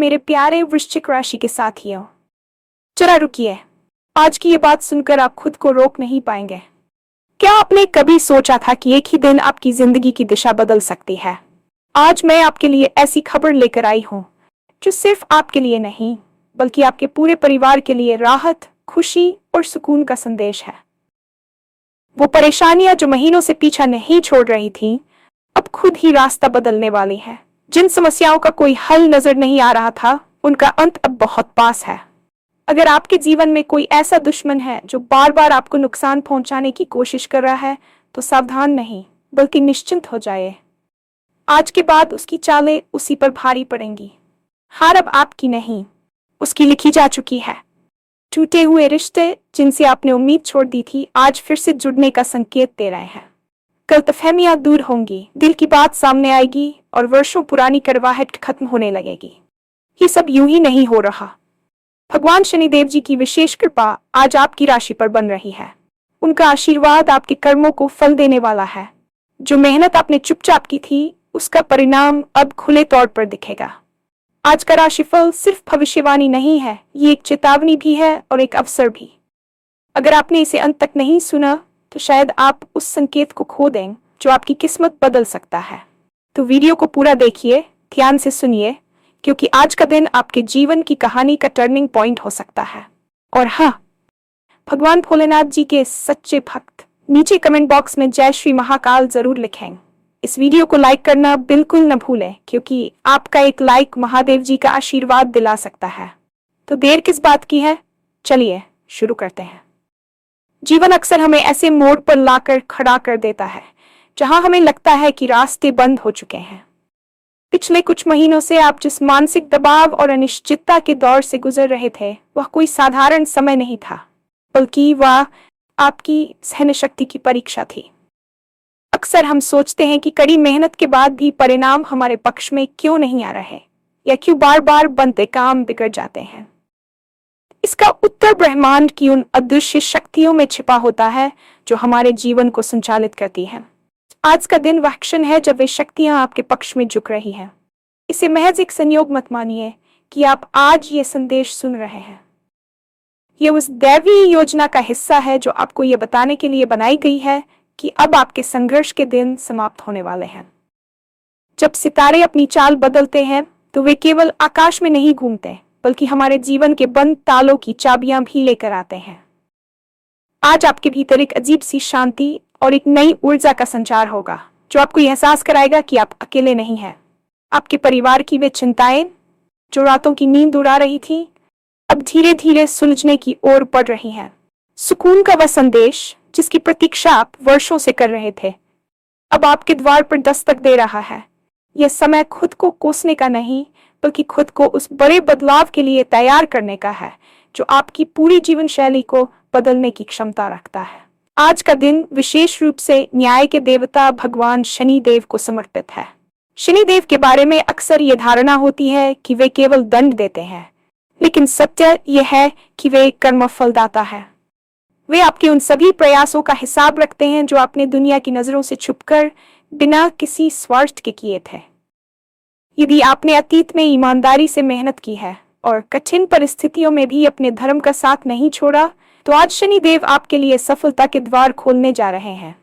मेरे प्यारे वृश्चिक राशि के साथियों, जरा रुकिए। आज की ये बात सुनकर आप खुद को रोक नहीं पाएंगे। क्या आपने कभी सोचा था कि एक ही दिन आपकी जिंदगी की दिशा बदल सकती है? आज मैं आपके लिए ऐसी खबर लेकर आई हूँ जो सिर्फ आपके लिए नहीं, बल्कि आपके पूरे परिवार के लिए राहत, खुशी और सुकून का संदेश है। वो परेशानियां जो महीनों से पीछा नहीं छोड़ रही थीं, अब खुद ही रास्ता बदलने वाली है। जिन समस्याओं का कोई हल नजर नहीं आ रहा था, उनका अंत अब बहुत पास है। अगर आपके जीवन में कोई ऐसा दुश्मन है जो बार बार आपको नुकसान पहुंचाने की कोशिश कर रहा है, तो सावधान नहीं, बल्कि निश्चिंत हो जाए। आज के बाद उसकी चालें उसी पर भारी पड़ेंगी। हार अब आपकी नहीं, उसकी लिखी जा चुकी है। टूटे हुए रिश्ते जिनसे आपने उम्मीद छोड़ दी थी, आज फिर से जुड़ने का संकेत दे रहे हैं। गलतफहमियां दूर होंगी, दिल की बात सामने आएगी और वर्षों पुरानी कड़वाहट खत्म होने लगेगी। ये सब यूं ही नहीं हो रहा। भगवान शनिदेव जी की विशेष कृपा आज आपकी राशि पर बन रही है। उनका आशीर्वाद आपके कर्मों को फल देने वाला है। जो मेहनत आपने चुपचाप की थी, उसका परिणाम अब खुले तौर पर दिखेगा। आज का राशिफल सिर्फ भविष्यवाणी नहीं है, ये एक चेतावनी भी है और एक अवसर भी। अगर आपने इसे अंत तक नहीं सुना, तो शायद आप उस संकेत को खो दें जो आपकी किस्मत बदल सकता है। तो वीडियो को पूरा देखिए, ध्यान से सुनिए, क्योंकि आज का दिन आपके जीवन की कहानी का टर्निंग पॉइंट हो सकता है। और हाँ, भगवान भोलेनाथ जी के सच्चे भक्त नीचे कमेंट बॉक्स में जय श्री महाकाल जरूर लिखें। इस वीडियो को लाइक करना बिल्कुल न भूलें, क्योंकि आपका एक लाइक महादेव जी का आशीर्वाद दिला सकता है। तो देर किस बात की है, चलिए शुरू करते हैं। जीवन अक्सर हमें ऐसे मोड़ पर लाकर खड़ा कर देता है जहां हमें लगता है कि रास्ते बंद हो चुके हैं। पिछले कुछ महीनों से आप जिस मानसिक दबाव और अनिश्चितता के दौर से गुजर रहे थे, वह कोई साधारण समय नहीं था, बल्कि वह आपकी सहन शक्ति की परीक्षा थी। अक्सर हम सोचते हैं कि कड़ी मेहनत के बाद भी परिणाम हमारे पक्ष में क्यों नहीं आ रहे, या क्यों बार बार बनते काम बिगड़ जाते हैं। इसका उत्तर ब्रह्मांड की उन अदृश्य शक्तियों में छिपा होता है जो हमारे जीवन को संचालित करती हैं। आज का दिन वह क्षण है जब वे शक्तियां आपके पक्ष में झुक रही हैं। इसे महज एक संयोग मत मानिए कि आप आज ये संदेश सुन रहे हैं। ये उस दैवीय योजना का हिस्सा है जो आपको ये बताने के लिए बनाई गई है कि अब आपके संघर्ष के दिन समाप्त होने वाले हैं। जब सितारे अपनी चाल बदलते हैं, तो वे केवल आकाश में नहीं घूमते, बल्कि हमारे जीवन के बंद तालों की चाबियां भी लेकर आते हैं। आज आपके भीतर एक अजीब सी शांति और एक नई ऊर्जा का संचार होगा, जो आपको यह एहसास कराएगा कि आप अकेले नहीं हैं। आपके परिवार की वे चिंताएं जो रातों की नींद उड़ा रही थी, अब धीरे धीरे सुलझने की ओर बढ़ रही हैं। सुकून का वह संदेश जिसकी प्रतीक्षा आप वर्षों से कर रहे थे, अब आपके द्वार पर दस्तक दे रहा है। यह समय खुद को कोसने का नहीं, बल्कि खुद को उस बड़े बदलाव के लिए तैयार करने का है जो आपकी पूरी जीवन शैली को बदलने की क्षमता रखता है। आज का दिन विशेष रूप से न्याय के देवता भगवान शनिदेव को समर्पित है। शनिदेव के बारे में अक्सर ये धारणा होती है कि वे केवल दंड देते हैं, लेकिन सत्य यह है कि वे कर्मफलदाता है। वे आपके उन सभी प्रयासों का हिसाब रखते हैं जो आपने दुनिया की नजरों से छुपकर बिना किसी स्वार्थ के किए थे। यदि आपने अतीत में ईमानदारी से मेहनत की है और कठिन परिस्थितियों में भी अपने धर्म का साथ नहीं छोड़ा, तो आज शनिदेव आपके लिए सफलता के द्वार खोलने जा रहे हैं।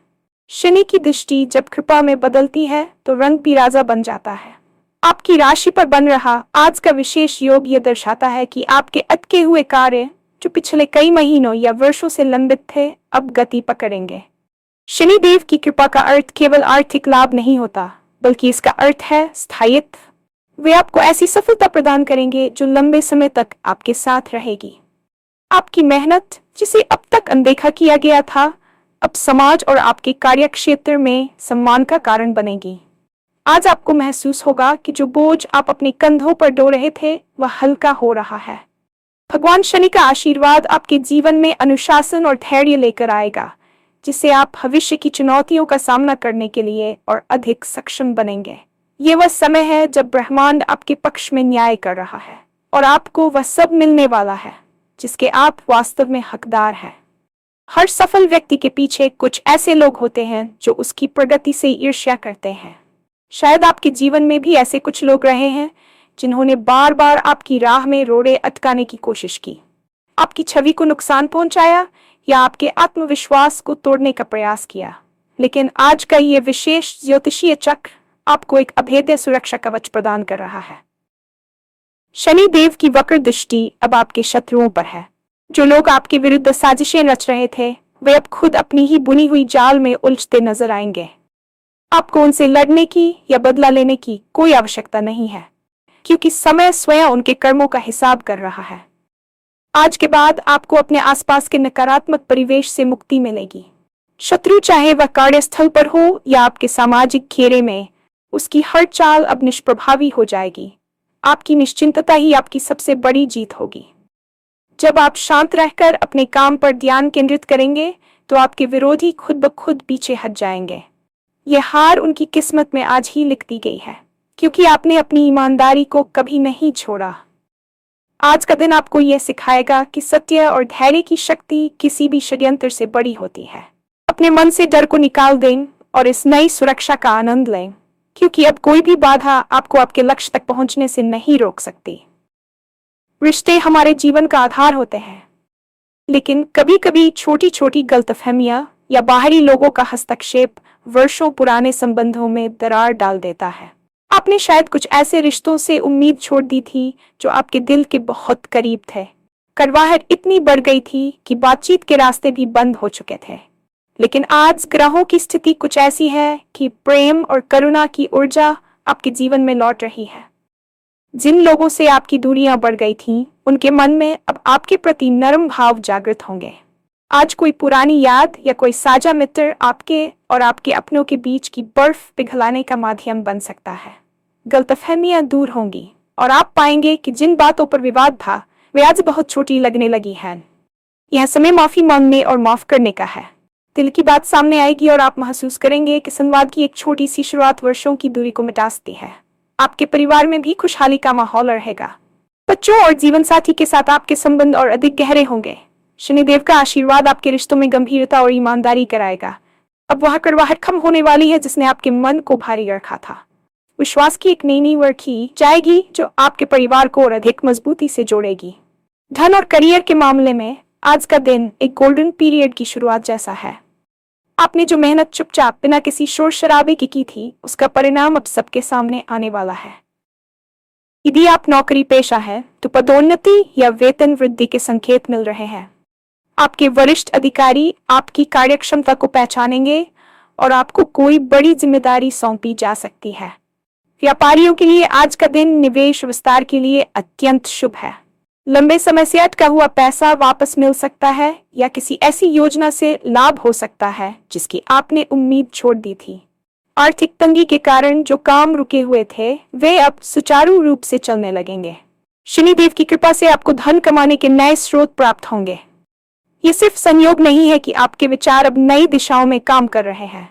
शनि की दृष्टि जब कृपा में बदलती है, तो रंग भी राजा बन जाता है। आपकी राशि पर बन रहा आज का विशेष योग यह दर्शाता है कि आपके अटके हुए कार्य जो पिछले कई महीनों या वर्षों से लंबित थे, अब गति पकड़ेंगे। शनिदेव की कृपा का अर्थ केवल आर्थिक लाभ नहीं होता, बल्कि इसका अर्थ है स्थायित्व। वे आपको ऐसी सफलता प्रदान करेंगे जो लंबे समय तक आपके साथ रहेगी। आपकी मेहनत जिसे अब तक अनदेखा किया गया था, अब समाज और आपके कार्यक्षेत्र में सम्मान का कारण बनेगी। आज आपको महसूस होगा कि जो बोझ आप अपने कंधों पर ढो रहे थे, वह हल्का हो रहा है। भगवान शनि का आशीर्वाद आपके जीवन में अनुशासन और धैर्य लेकर आएगा, जिससे आप भविष्य की चुनौतियों का सामना करने के लिए और अधिक सक्षम बनेंगे। ये वह समय है जब ब्रह्मांड आपके पक्ष में न्याय कर रहा है और आपको वह सब मिलने वाला है जिसके आप वास्तव में हकदार हैं। हर सफल व्यक्ति के पीछे कुछ ऐसे लोग होते हैं जो उसकी प्रगति से ईर्ष्या करते हैं। शायद आपके जीवन में भी ऐसे कुछ लोग रहे हैं जिन्होंने बार बार आपकी राह में रोड़े अटकाने की कोशिश की, आपकी छवि को नुकसान पहुंचाया या आपके आत्मविश्वास को तोड़ने का प्रयास किया। लेकिन आज का ये विशेष ज्योतिषीय चक्र आपको एक अभेद्य सुरक्षा कवच प्रदान कर रहा है। शनि देव की वक्र दृष्टि अब आपके शत्रुओं पर है। जो लोग आपके विरुद्ध साजिशें रच रहे थे, वे अब खुद अपनी ही बुनी हुई जाल में उलझते नजर आएंगे। आपको उनसे लड़ने की या बदला लेने की कोई आवश्यकता नहीं है, क्योंकि समय स्वयं उनके कर्मों का हिसाब कर रहा है। आज के बाद आपको अपने आसपास के नकारात्मक परिवेश से मुक्ति मिलेगी। शत्रु चाहे वह कार्यस्थल पर हो या आपके सामाजिक घेरे में, उसकी हर चाल अब निष्प्रभावी हो जाएगी। आपकी निश्चिंतता ही आपकी सबसे बड़ी जीत होगी। जब आप शांत रहकर अपने काम पर ध्यान केंद्रित करेंगे, तो आपके विरोधी खुद ब खुद पीछे हट जाएंगे। यह हार उनकी किस्मत में आज ही लिख दी गई है, क्योंकि आपने अपनी ईमानदारी को कभी नहीं छोड़ा। आज का दिन आपको यह सिखाएगा कि सत्य और धैर्य की शक्ति किसी भी षड्यंत्र से बड़ी होती है। अपने मन से डर को निकाल दें और इस नई सुरक्षा का आनंद लें, क्योंकि अब कोई भी बाधा आपको आपके लक्ष्य तक पहुंचने से नहीं रोक सकती। रिश्ते हमारे जीवन का आधार होते हैं, लेकिन कभी कभी छोटी छोटी गलतफहमियां या बाहरी लोगों का हस्तक्षेप वर्षों पुराने संबंधों में दरार डाल देता है। आपने शायद कुछ ऐसे रिश्तों से उम्मीद छोड़ दी थी जो आपके दिल के बहुत करीब थे। कड़वाहट इतनी बढ़ गई थी कि बातचीत के रास्ते भी बंद हो चुके थे। लेकिन आज ग्रहों की स्थिति कुछ ऐसी है कि प्रेम और करुणा की ऊर्जा आपके जीवन में लौट रही है। जिन लोगों से आपकी दूरियां बढ़ गई थीं, उनके मन में अब आपके प्रति नरम भाव जागृत होंगे। आज कोई पुरानी याद या कोई साझा मित्र आपके और आपके अपनों के बीच की बर्फ पिघलाने का माध्यम बन सकता है। गलतफहमियां दूर होंगी और आप पाएंगे कि जिन बातों पर विवाद था, वे आज बहुत छोटी लगने लगी हैं। यह समय माफी मांगने और माफ करने का है। दिल की बात सामने आएगी और आप महसूस करेंगे कि संवाद की एक छोटी सी शुरुआत वर्षों की दूरी को मिटा सकती है। आपके परिवार में भी खुशहाली का माहौल रहेगा। बच्चों और जीवन साथी के साथ आपके संबंध और अधिक गहरे होंगे। शनिदेव का आशीर्वाद आपके रिश्तों में गंभीरता और ईमानदारी कराएगा। अब वह कड़वाहट खत्म होने वाली है जिसने आपके मन को भारी रखा था। विश्वास की एक नई नींव रखी जाएगी जो आपके परिवार को और अधिक मजबूती से जोड़ेगी। धन और करियर के मामले में आज का दिन एक गोल्डन पीरियड की शुरुआत जैसा है। आपने जो मेहनत चुपचाप बिना किसी शोर शराबे की थी, उसका परिणाम अब सबके सामने आने वाला है। यदि आप नौकरी पेशा है तो पदोन्नति या वेतन वृद्धि के संकेत मिल रहे हैं। आपके वरिष्ठ अधिकारी आपकी कार्यक्षमता को पहचानेंगे और आपको कोई बड़ी जिम्मेदारी सौंपी जा सकती है। व्यापारियों के लिए आज का दिन निवेश विस्तार के लिए अत्यंत शुभ है। लंबे समय से अटका हुआ पैसा वापस मिल सकता है या किसी ऐसी योजना से लाभ हो सकता है जिसकी आपने उम्मीद छोड़ दी थी। आर्थिक तंगी के कारण जो काम रुके हुए थे, वे अब सुचारू रूप से चलने लगेंगे। शनिदेव की कृपा से आपको धन कमाने के नए स्रोत प्राप्त होंगे। ये सिर्फ संयोग नहीं है कि आपके विचार अब नई दिशाओं में काम कर रहे हैं।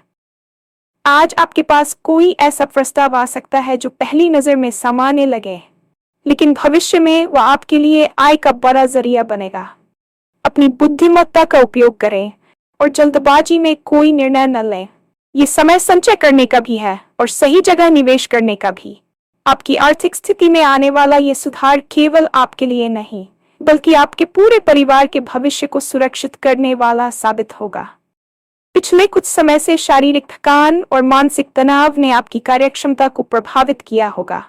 आज आपके पास कोई ऐसा प्रस्ताव आ सकता है जो पहली नजर में सामान्य लगे, लेकिन भविष्य में वह आपके लिए आय का बड़ा जरिया बनेगा। अपनी बुद्धिमत्ता का उपयोग करें और जल्दबाजी में कोई निर्णय न लें। ये समय संचय करने का भी है और सही जगह निवेश करने का भी। आपकी आर्थिक स्थिति में आने वाला ये सुधार केवल आपके लिए नहीं, बल्कि आपके पूरे परिवार के भविष्य को सुरक्षित करने वाला साबित होगा। पिछले कुछ समय से शारीरिक थकान और मानसिक तनाव ने आपकी कार्यक्षमता को प्रभावित किया होगा।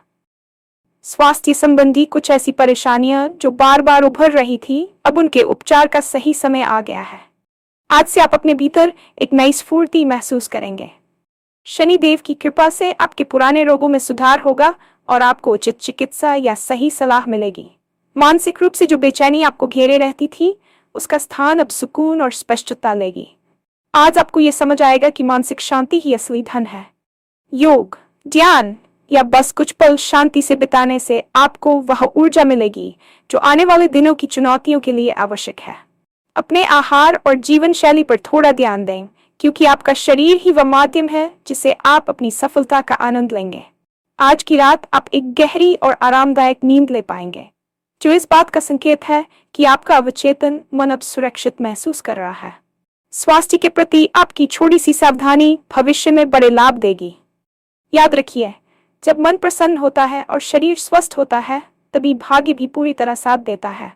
स्वास्थ्य संबंधी कुछ ऐसी परेशानियां जो बार बार उभर रही थी, अब उनके उपचार का सही समय आ गया है। आज से आप अपने भीतर एक नई स्फूर्ति महसूस करेंगे। शनि देव की कृपा से आपके पुराने रोगों में सुधार होगा और आपको उचित चिकित्सा या सही सलाह मिलेगी। मानसिक रूप से जो बेचैनी आपको घेरे रहती थी, उसका स्थान अब सुकून और स्पष्टता लेगी। आज आपको यह समझ आएगा कि मानसिक शांति ही असली धन है। योग, ध्यान या बस कुछ पल शांति से बिताने से आपको वह ऊर्जा मिलेगी जो आने वाले दिनों की चुनौतियों के लिए आवश्यक है। अपने आहार और जीवन शैली पर थोड़ा ध्यान दें, क्योंकि आपका शरीर ही वह माध्यम है जिससे आप अपनी सफलता का आनंद लेंगे। आज की रात आप एक गहरी और आरामदायक नींद ले पाएंगे, जो इस बात का संकेत है कि आपका अवचेतन मन अब सुरक्षित महसूस कर रहा है। स्वास्थ्य के प्रति आपकी छोटी सी सावधानी भविष्य में बड़े लाभ देगी। याद रखिए, जब मन प्रसन्न होता है और शरीर स्वस्थ होता है, तभी भाग्य भी पूरी तरह साथ देता है।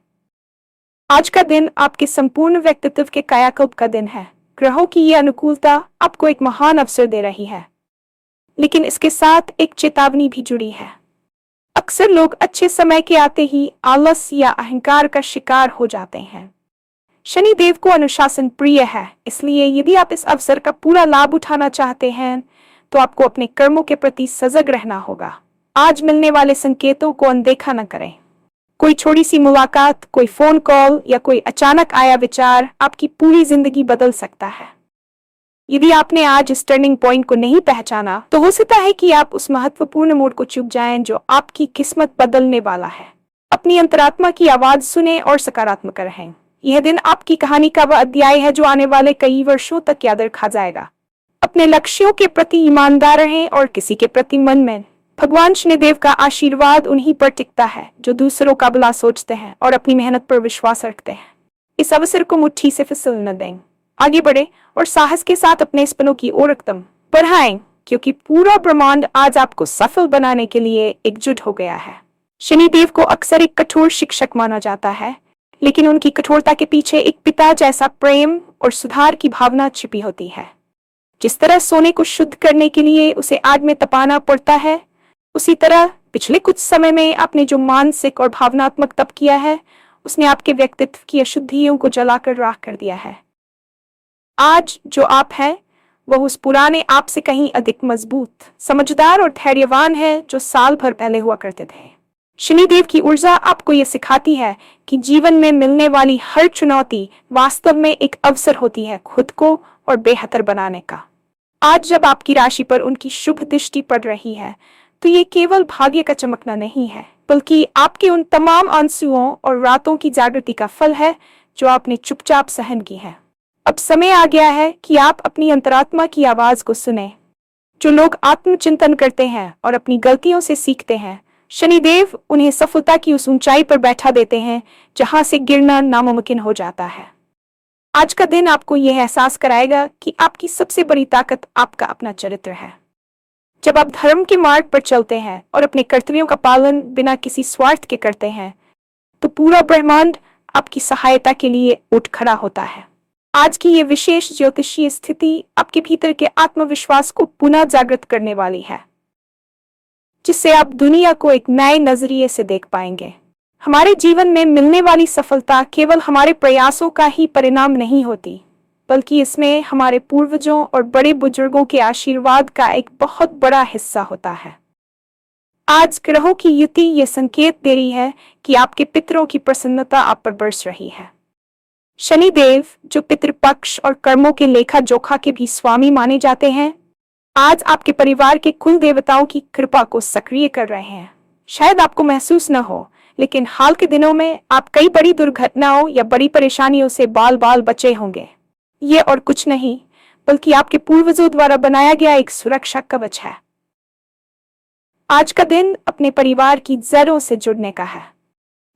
आज का दिन आपके संपूर्ण व्यक्तित्व के कायाकल्प का दिन है। ग्रहों की यह अनुकूलता आपको एक महान अवसर दे रही है, लेकिन इसके साथ एक चेतावनी भी जुड़ी है। अक्सर लोग अच्छे समय के आते ही आलस या अहंकार का शिकार हो जाते हैं। शनिदेव को अनुशासन प्रिय है, इसलिए यदि आप इस अवसर का पूरा लाभ उठाना चाहते हैं तो आपको अपने कर्मों के प्रति सजग रहना होगा। आज मिलने वाले संकेतों को अनदेखा न करें। कोई छोटी सी मुलाकात, कोई फोन कॉल या कोई अचानक आया विचार आपकी पूरी जिंदगी बदल सकता है। यदि आपने आज इस टर्निंग पॉइंट को नहीं पहचाना, तो हो सकता है कि आप उस महत्वपूर्ण मोड़ को चूक जाएं जो आपकी किस्मत बदलने वाला है। अपनी अंतरात्मा की आवाज सुने और सकारात्मक रहें। यह दिन आपकी कहानी का वह अध्याय है जो आने वाले कई वर्षों तक याद रखा जाएगा। अपने लक्ष्यों के प्रति ईमानदार रहें और किसी के प्रति मन में भगवान शनिदेव का आशीर्वाद उन्हीं पर टिकता है जो दूसरों का भला सोचते हैं और अपनी मेहनत पर विश्वास रखते हैं। इस अवसर को मुट्ठी से फिसल न दें। आगे बढ़े और साहस के साथ अपने सपनों की ओर कदम बढ़ाएं, क्योंकि पूरा ब्रह्मांड आज आपको सफल बनाने के लिए एकजुट हो गया है। शनिदेव को अक्सर एक कठोर शिक्षक माना जाता है, लेकिन उनकी कठोरता के पीछे एक पिता जैसा प्रेम और सुधार की भावना छिपी होती है। जिस तरह सोने को शुद्ध करने के लिए उसे आग में तपाना पड़ता है, उसी तरह पिछले कुछ समय में आपने जो मानसिक और भावनात्मक तप किया है, उसने आपके व्यक्तित्व की अशुद्धियों को जलाकर राख कर दिया है। आज जो आप हैं, वह उस पुराने आप से कहीं अधिक मजबूत, समझदार और धैर्यवान है जो साल भर पहले हुआ करते थे। शनिदेव की ऊर्जा आपको यह सिखाती है कि जीवन में मिलने वाली हर चुनौती वास्तव में एक अवसर होती है खुद को और बेहतर बनाने का। आज जब आपकी राशि पर उनकी शुभ दृष्टि पड़ रही है, तो ये केवल भाग्य का चमकना नहीं है, बल्कि आपके उन तमाम आंसुओं और रातों की जागृति का फल है जो आपने चुपचाप सहन की है। अब समय आ गया है कि आप अपनी अंतरात्मा की आवाज को सुने। जो लोग आत्मचिंतन करते हैं और अपनी गलतियों से सीखते हैं, शनिदेव उन्हें सफलता की उस ऊंचाई पर बैठा देते हैं जहां से गिरना नामुमकिन हो जाता है। आज का दिन आपको यह एहसास कराएगा कि आपकी सबसे बड़ी ताकत आपका अपना चरित्र है। जब आप धर्म के मार्ग पर चलते हैं और अपने कर्तव्यों का पालन बिना किसी स्वार्थ के करते हैं, तो पूरा ब्रह्मांड आपकी सहायता के लिए उठ खड़ा होता है। आज की ये विशेष ज्योतिषीय स्थिति आपके भीतर के आत्मविश्वास को पुनः जागृत करने वाली है, जिससे आप दुनिया को एक नए नजरिए से देख पाएंगे। हमारे जीवन में मिलने वाली सफलता केवल हमारे प्रयासों का ही परिणाम नहीं होती, बल्कि इसमें हमारे पूर्वजों और बड़े बुजुर्गों के आशीर्वाद का एक बहुत बड़ा हिस्सा होता है। आज ग्रहों की युति ये संकेत दे रही है कि आपके पितरों की प्रसन्नता आप पर बरस रही है। शनिदेव, जो पितृपक्ष और कर्मों के लेखा जोखा के भी स्वामी माने जाते हैं, आज आपके परिवार के कुल देवताओं की कृपा को सक्रिय कर रहे हैं। शायद आपको महसूस न हो, लेकिन हाल के दिनों में आप कई बड़ी दुर्घटनाओं या बड़ी परेशानियों से बाल बाल बचे होंगे। ये और कुछ नहीं, बल्कि आपके पूर्वजों द्वारा बनाया गया एक सुरक्षा कवच है। आज का दिन अपने परिवार की जड़ों से जुड़ने का है।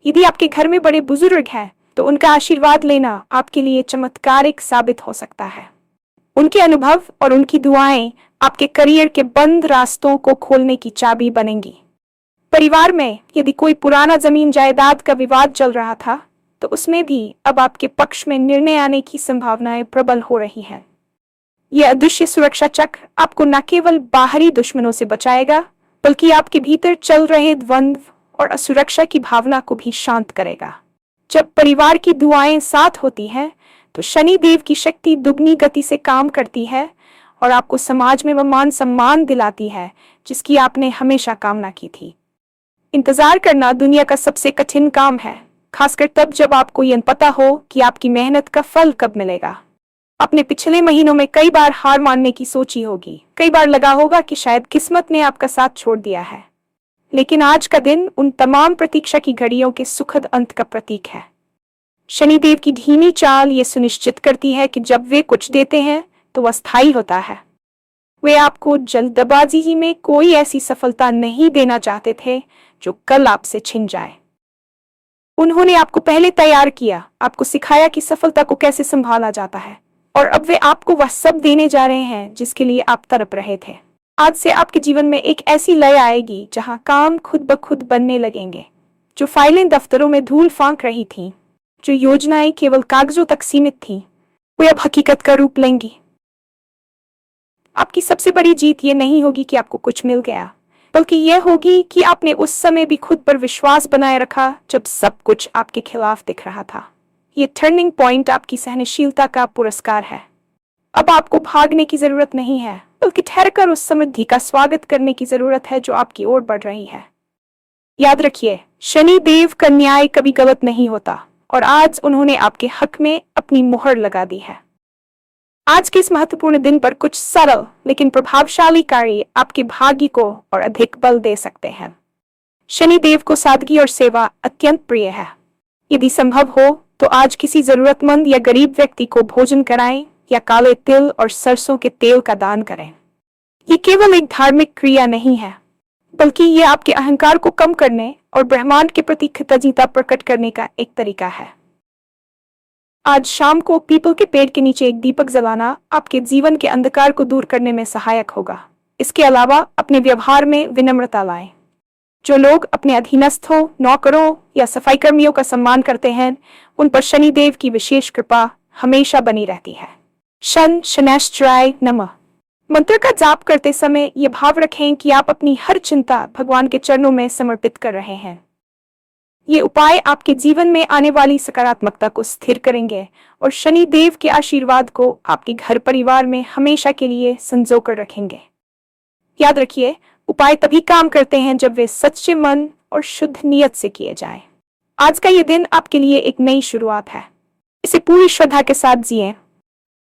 यदि आपके घर में बड़े बुजुर्ग हैं, तो उनका आशीर्वाद लेना आपके लिए चमत्कारिक साबित हो सकता है। उनके अनुभव और उनकी दुआएं आपके करियर के बंद रास्तों को खोलने की चाबी बनेंगी। परिवार में यदि कोई पुराना जमीन जायदाद का विवाद चल रहा था, तो उसमें भी अब आपके पक्ष में निर्णय आने की संभावनाएं प्रबल हो रही हैं। यह अदृश्य सुरक्षा चक्र आपको न केवल बाहरी दुश्मनों से बचाएगा, बल्कि आपके भीतर चल रहे द्वंद्व और असुरक्षा की भावना को भी शांत करेगा। जब परिवार की दुआएं साथ होती हैं, तो शनि देव की शक्ति दुगनी गति से काम करती है और आपको समाज में वह मान सम्मान दिलाती है जिसकी आपने हमेशा कामना की थी। इंतजार करना दुनिया का सबसे कठिन काम है, खासकर तब जब आपको यह पता हो कि आपकी मेहनत का फल कब मिलेगा। अपने पिछले महीनों में कई बार हार मानने की सोची होगी, कई बार लगा होगा कि शायद किस्मत ने आपका साथ छोड़ दिया है, लेकिन आज का दिन उन तमाम प्रतीक्षा की घड़ियों के सुखद अंत का प्रतीक है। शनिदेव की धीमी चाल ये सुनिश्चित करती है कि जब वे कुछ देते हैं तो वह स्थायी होता है। वे आपको जल्दबाजी में कोई ऐसी सफलता नहीं देना चाहते थे जो कल आपसे छिन जाए। उन्होंने आपको पहले तैयार किया, आपको सिखाया कि सफलता को कैसे संभाला जाता है, और अब वे आपको वह सब देने जा रहे हैं जिसके लिए आप तड़प रहे थे। आज से आपके जीवन में एक ऐसी लय आएगी जहां काम खुद ब खुद बनने लगेंगे। जो फाइलें दफ्तरों में धूल फांक रही थीं, जो योजनाएं केवल कागजों तक सीमित थीं, वे अब हकीकत का रूप लेंगी। आपकी सबसे बड़ी जीत ये नहीं होगी कि आपको कुछ मिल गया, बल्कि यह होगी कि आपने उस समय भी खुद पर विश्वास बनाए रखा जब सब कुछ आपके खिलाफ दिख रहा था। ये टर्निंग पॉइंट आपकी सहनशीलता का पुरस्कार है। अब आपको भागने की जरूरत नहीं है, बल्कि ठहरकर उस समृद्धि का स्वागत करने की जरूरत है जो आपकी ओर बढ़ रही है। याद रखिए, शनि देव का न्याय कभी गलत नहीं होता और आज उन्होंने आपके हक में अपनी मुहर लगा दी है। आज के इस महत्वपूर्ण दिन पर कुछ सरल लेकिन प्रभावशाली कार्य आपके भाग्य को और अधिक बल दे सकते हैं। शनि देव को सादगी और सेवा अत्यंत प्रिय है। यदि संभव हो तो आज किसी जरूरतमंद या गरीब व्यक्ति को भोजन कराएं या काले तिल और सरसों के तेल का दान करें। ये केवल एक धार्मिक क्रिया नहीं है, बल्कि ये आपके अहंकार को कम करने और ब्रह्मांड के प्रति कृतज्ञता प्रकट करने का एक तरीका है। आज शाम को पीपल के पेड़ के नीचे एक दीपक जलाना आपके जीवन के अंधकार को दूर करने में सहायक होगा। इसके अलावा अपने व्यवहार में विनम्रता लाएं। जो लोग अपने अधीनस्थों, नौकरों या सफाई कर्मियों का सम्मान करते हैं, उन पर शनिदेव की विशेष कृपा हमेशा बनी रहती है। शनैश्चराय नमः मंत्र का जाप करते समय ये भाव रखें कि आप अपनी हर चिंता भगवान के चरणों में समर्पित कर रहे हैं। ये उपाय आपके जीवन में आने वाली सकारात्मकता को स्थिर करेंगे और शनि देव के आशीर्वाद को आपके घर परिवार में हमेशा के लिए संजो कर रखेंगे। याद रखिए, उपाय तभी काम करते हैं जब वे सच्चे मन और शुद्ध नियत से किए जाएं। आज का ये दिन आपके लिए एक नई शुरुआत है। इसे पूरी श्रद्धा के साथ जिएं